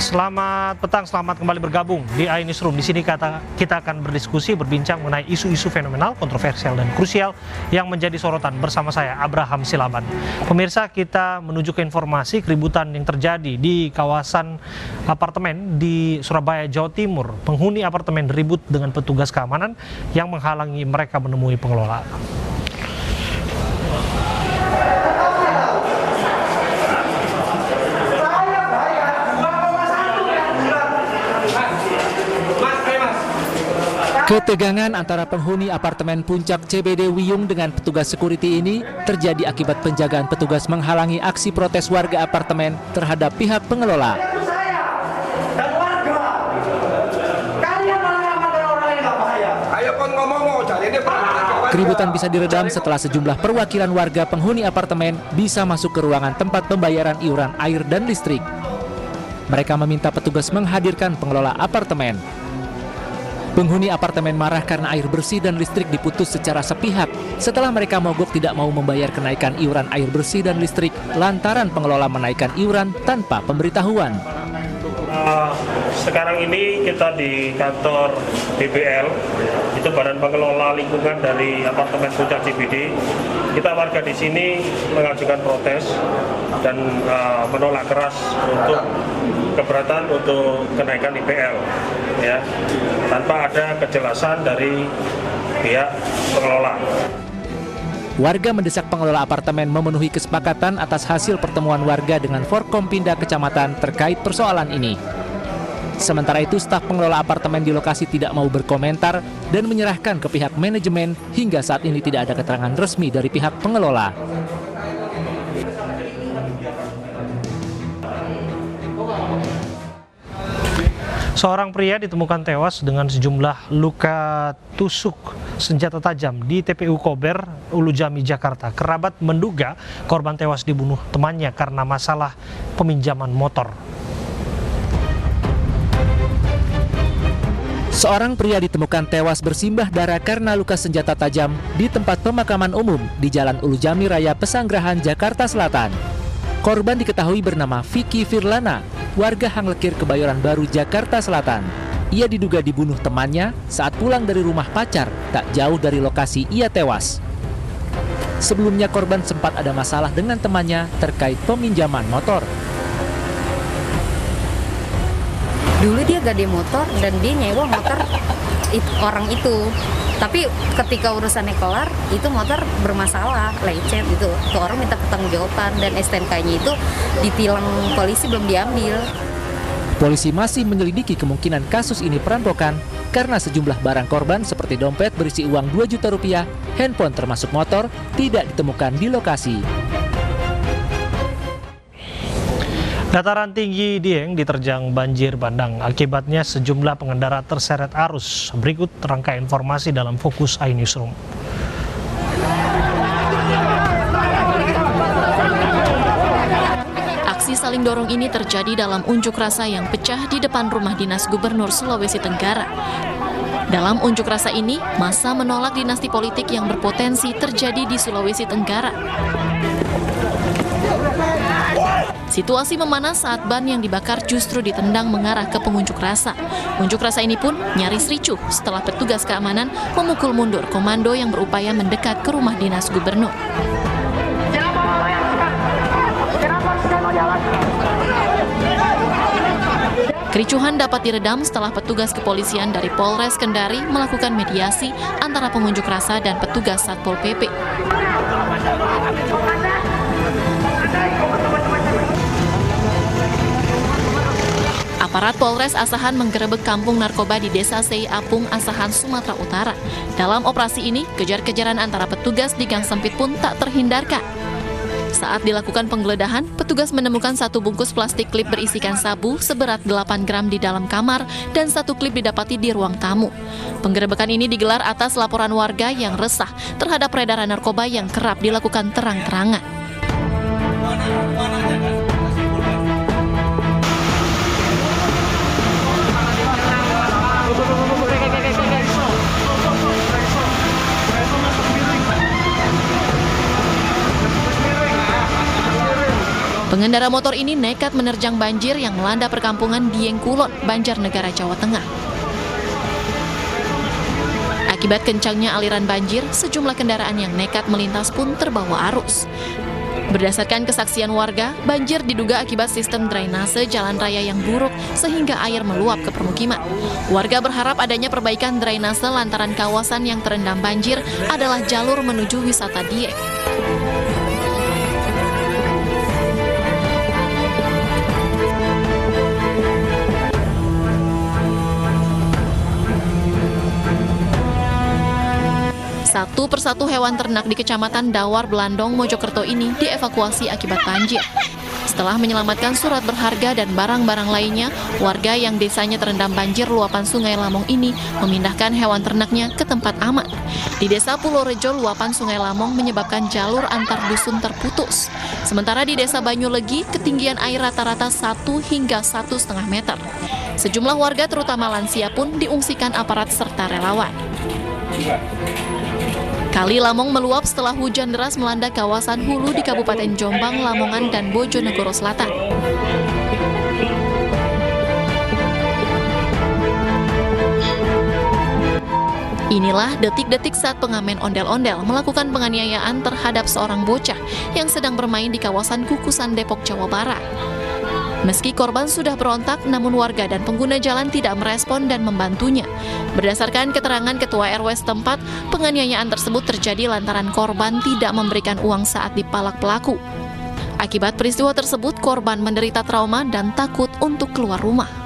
Selamat petang, selamat kembali bergabung di iNewsroom. Di sini kita akan berdiskusi, berbincang mengenai isu-isu fenomenal, kontroversial, dan krusial yang menjadi sorotan bersama saya, Abraham Silaban. Pemirsa, kita menuju ke informasi keributan yang terjadi di kawasan apartemen di Surabaya, Jawa Timur. Penghuni apartemen ribut dengan petugas keamanan yang menghalangi mereka menemui pengelola. Ketegangan antara penghuni apartemen Puncak CBD Wiyung dengan petugas security ini terjadi akibat penjagaan petugas menghalangi aksi protes warga apartemen terhadap pihak pengelola. Keributan bisa diredam setelah sejumlah perwakilan warga penghuni apartemen bisa masuk ke ruangan tempat pembayaran iuran air dan listrik. Mereka meminta petugas menghadirkan pengelola apartemen. Penghuni apartemen marah karena air bersih dan listrik diputus secara sepihak setelah mereka mogok tidak mau membayar kenaikan iuran air bersih dan listrik lantaran pengelola menaikkan iuran tanpa pemberitahuan. Sekarang ini kita di kantor BPL, itu Badan Pengelola Lingkungan dari apartemen Puncak CBD. Kita warga di sini mengajukan protes dan menolak keras untuk keberatan untuk kenaikan IPL, ya, tanpa ada kejelasan dari pihak pengelola. Warga mendesak pengelola apartemen memenuhi kesepakatan atas hasil pertemuan warga dengan Forkompinda Kecamatan terkait persoalan ini. Sementara itu, staf pengelola apartemen di lokasi tidak mau berkomentar dan menyerahkan ke pihak manajemen. Hingga saat ini tidak ada keterangan resmi dari pihak pengelola. Seorang pria ditemukan tewas dengan sejumlah luka tusuk senjata tajam di TPU Kober, Ulu Jami, Jakarta. Kerabat menduga korban tewas dibunuh temannya karena masalah peminjaman motor. Seorang pria ditemukan tewas bersimbah darah karena luka senjata tajam di tempat pemakaman umum di Jalan Ulu Jami Raya Pesanggerahan, Jakarta Selatan. Korban diketahui bernama Vicky Firlana, warga Hanglekir, Kebayoran Baru, Jakarta Selatan. Ia diduga dibunuh temannya saat pulang dari rumah pacar tak jauh dari lokasi ia tewas. Sebelumnya korban sempat ada masalah dengan temannya terkait peminjaman motor. Dulu dia gade motor dan dia nyewa motor orang itu. Tapi ketika urusannya kelar, itu motor bermasalah, lecet gitu. Tuh orang minta pertanggungjawaban dan STNK-nya itu ditilang polisi belum diambil. Polisi masih menyelidiki kemungkinan kasus ini perampokan karena sejumlah barang korban seperti dompet berisi uang 2 juta rupiah, handphone termasuk motor, tidak ditemukan di lokasi. Dataran tinggi Dieng diterjang banjir bandang. Akibatnya sejumlah pengendara terseret arus. Berikut rangkaian informasi dalam Fokus iNewsroom. Aksi saling dorong ini terjadi dalam unjuk rasa yang pecah di depan rumah dinas Gubernur Sulawesi Tenggara. Dalam unjuk rasa ini, massa menolak dinasti politik yang berpotensi terjadi di Sulawesi Tenggara. Situasi memanas saat ban yang dibakar justru ditendang mengarah ke pengunjuk rasa. Unjuk rasa ini pun nyaris ricuh setelah petugas keamanan memukul mundur komando yang berupaya mendekat ke rumah dinas gubernur. Kericuhan dapat diredam setelah petugas kepolisian dari Polres Kendari melakukan mediasi antara pengunjuk rasa dan petugas Satpol PP. Aparat Polres Asahan menggerebek kampung narkoba di Desa Sei Apung, Asahan, Sumatera Utara. Dalam operasi ini, kejar-kejaran antara petugas di gang sempit pun tak terhindarkan. Saat dilakukan penggeledahan, petugas menemukan 1 bungkus plastik klip berisikan sabu seberat 8 gram di dalam kamar dan 1 klip didapati di ruang tamu. Penggerebekan ini digelar atas laporan warga yang resah terhadap peredaran narkoba yang kerap dilakukan terang-terangan. Pengendara motor ini nekat menerjang banjir yang melanda perkampungan Dieng Kulon, Banjarnegara, Jawa Tengah. Akibat kencangnya aliran banjir, sejumlah kendaraan yang nekat melintas pun terbawa arus. Berdasarkan kesaksian warga, banjir diduga akibat sistem drainase jalan raya yang buruk sehingga air meluap ke permukiman. Warga berharap adanya perbaikan drainase lantaran kawasan yang terendam banjir adalah jalur menuju wisata Dieng. Satu persatu hewan ternak di Kecamatan Dawar, Blandong, Mojokerto ini dievakuasi akibat banjir. Setelah menyelamatkan surat berharga dan barang-barang lainnya, warga yang desanya terendam banjir luapan Sungai Lamong ini memindahkan hewan ternaknya ke tempat aman. Di Desa Pulorejo, luapan Sungai Lamong menyebabkan jalur antar dusun terputus. Sementara di Desa Banyulegi, ketinggian air rata-rata 1 hingga 1,5 meter. Sejumlah warga terutama lansia pun diungsikan aparat serta relawan. Kali Lamong meluap setelah hujan deras melanda kawasan hulu di Kabupaten Jombang, Lamongan, dan Bojonegoro Selatan. Inilah detik-detik saat pengamen ondel-ondel melakukan penganiayaan terhadap seorang bocah yang sedang bermain di kawasan Kukusan, Depok, Jawa Barat. Meski korban sudah berontak, namun warga dan pengguna jalan tidak merespon dan membantunya. Berdasarkan keterangan Ketua RW setempat, penganiayaan tersebut terjadi lantaran korban tidak memberikan uang saat dipalak pelaku. Akibat peristiwa tersebut, korban menderita trauma dan takut untuk keluar rumah.